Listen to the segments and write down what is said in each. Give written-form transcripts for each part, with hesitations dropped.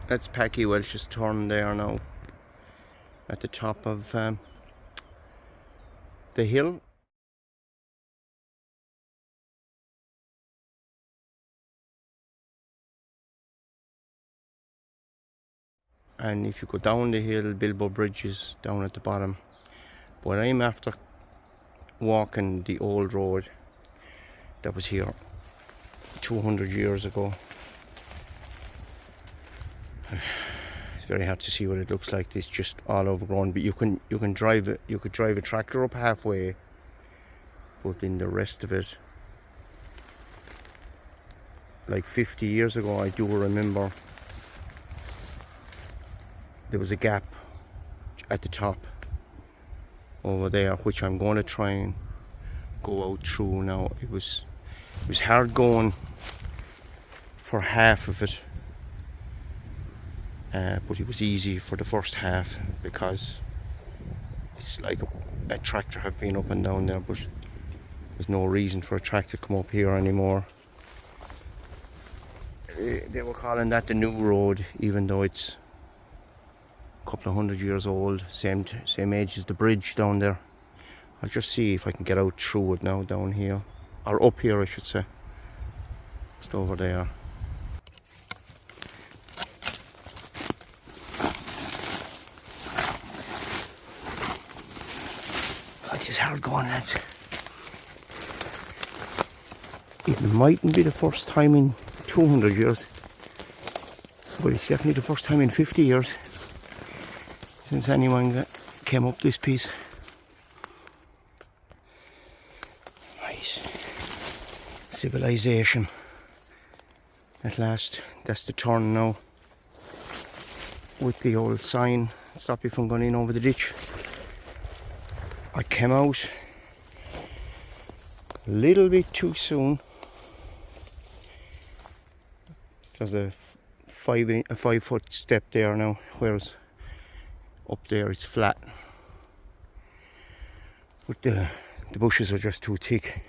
That's Packy Welch's turn there now, at the top of the hill. And if you go down the hill, Bilboa Bridge is down at the bottom. But I'm after walking the old road that was here 200 years ago. It's very hard to see what it looks like. It's just all overgrown, but you can drive it. You could drive a tractor up halfway, but in the rest of it, like 50 years ago, I do remember there was a gap at the top over there, which I'm going to try and go out through now. It was hard going for half of it, but it was easy for the first half because it's like a tractor had been up and down there, but there's no reason for a tractor to come up here anymore. They were calling that the new road, even though it's a couple of 100 years old, same age as the bridge down there. I'll just see if I can get out through it now down here, or up here I should say, just over there. That is hard going, lads. It mightn't be the first time in 200 years, but it's definitely the first time in 50 years since anyone came up this piece. Right. Civilization. At last. That's the turn now. With the old sign, stop you from going in over the ditch. I came out a little bit too soon. There's a 5 foot step there now, whereas up there it's flat. But the bushes are just too thick.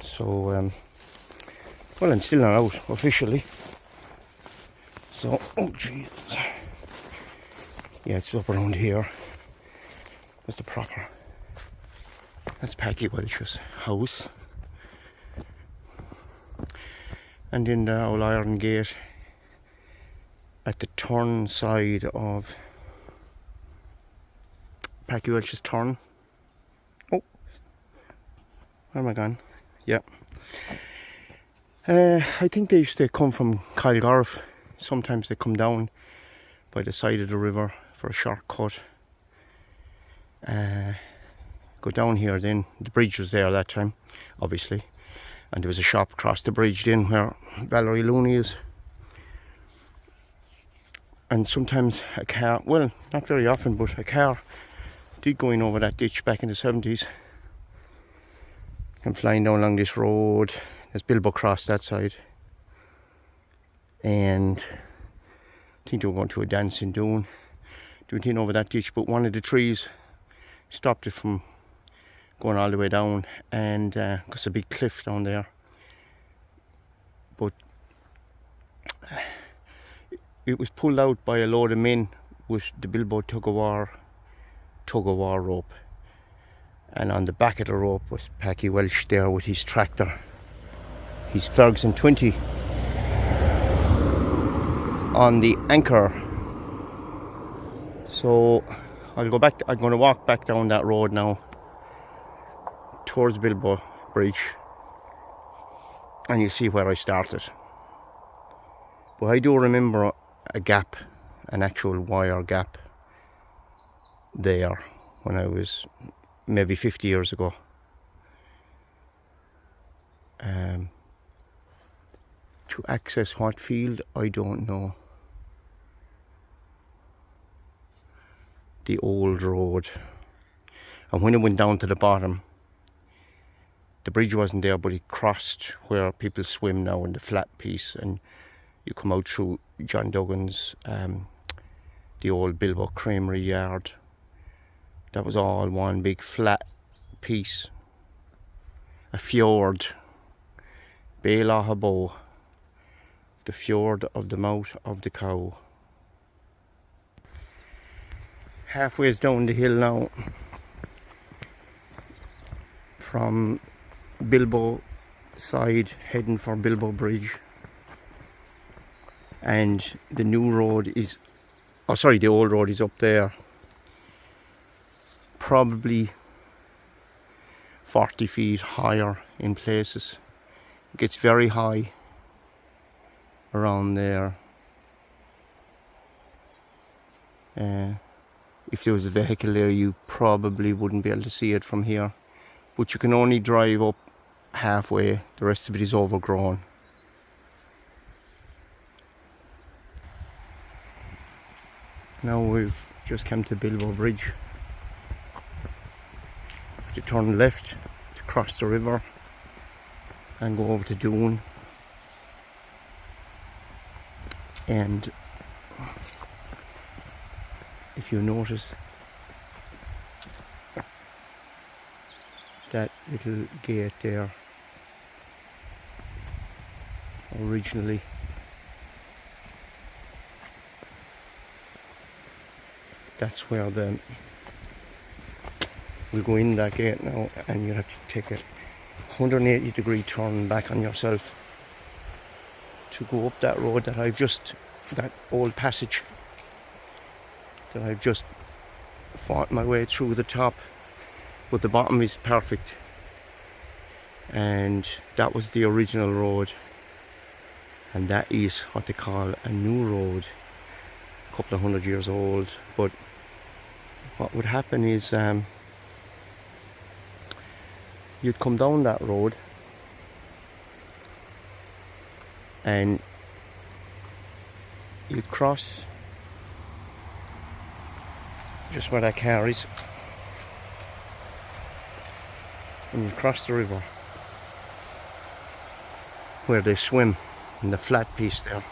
So, well, I'm still not out officially. So, oh jeez. Yeah, it's up around here. That's the proper. That's Packy Welch's house. And in the old iron gate at the turn side of Packy Welch's turn. Oh, where am I gone? Yeah. I think they used to come from Kyle. Sometimes they come down by the side of the river for a short cut. Go down here then. The bridge was there that time, obviously. And there was a shop across the bridge then where Valerie Looney is. And sometimes a car, well, not very often, but a car did go in over that ditch back in the 70s. I'm flying down along this road. There's Bilboa Cross that side. And I think they were going to a dance in Doon. They went in over that ditch, but one of the trees stopped it from going all the way down, and there's a big cliff down there. But it was pulled out by a load of men with the Bilboa tug-of-war rope, and on the back of the rope was Packy Welch there with his tractor, his Ferguson 20 on the anchor. So I'll go back. I'm going to walk back down that road now towards Bilboa Bridge, and you see where I started. But I do remember a gap, an actual wire gap there when I was maybe 50 years ago. To access what field, I don't know. The old road. And when it went down to the bottom, the bridge wasn't there, but it crossed where people swim now in the flat piece, and you come out through John Duggan's, the old Bilboa Creamery yard. That was all one big flat piece. A fjord, Bilboa, the fjord of the mouth of the Cow. Halfway down the hill now from Bilboa side, heading for Bilboa Bridge, and the new road is, oh sorry, the old road is up there, probably 40 feet higher in places. It gets very high around there. If there was a vehicle there, you probably wouldn't be able to see it from here, but you can only drive up halfway. The rest of it is overgrown. Now we've just come to Bilboa Bridge. Have to turn left to cross the river and go over to Doon. And if you notice that little gate there, originally that's where we go in that gate now, and you have to take a 180-degree turn back on yourself to go up that road that that old passage that I've just fought my way through the top, but the bottom is perfect. And that was the original road, and that is what they call a new road, a couple of 100 years old. But what would happen is you'd come down that road and you'd cross just where that car is, and you'd cross the river where they swim in the flat piece there.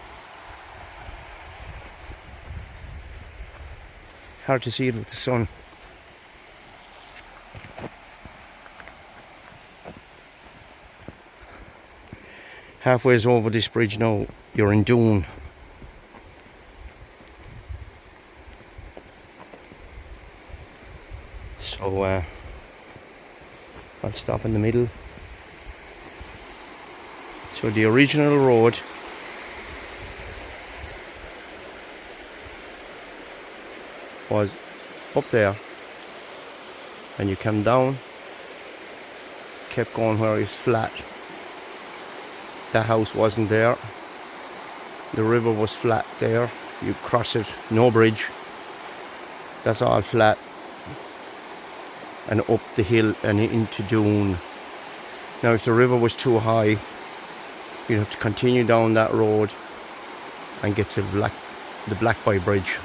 Hard to see it with the sun. Halfway over this bridge now, you're in Doon. So I'll stop in the middle. So the original road was up there, and you come down, kept going where it's flat. The house wasn't there. The river was flat there. You cross it, no bridge. That's all flat. And up the hill and into Doon. Now if the river was too high, you'd have to continue down that road and get to the Blackboy Bridge.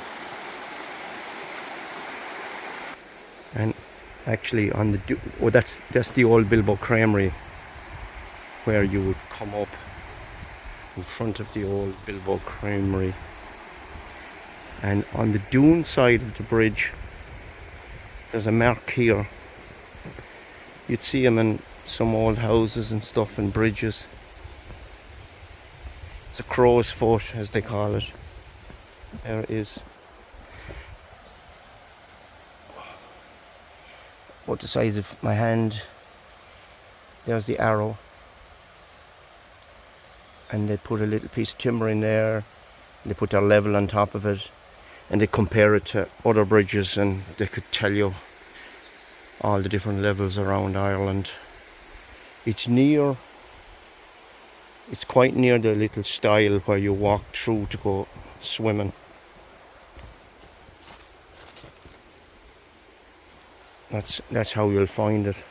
And actually on the that's the old Bilboa Creamery, where you would come up in front of the old Bilboa Creamery. And on the Doon side of the bridge, there's a mark here. You'd see them in some old houses and stuff and bridges. It's a crow's foot, as they call it. There it is. About the size of my hand. There's the arrow. And they put a little piece of timber in there. And they put their level on top of it. And they compare it to other bridges, and they could tell you all the different levels around Ireland. It's quite near the little stile where you walk through to go swimming. That's how you'll find it.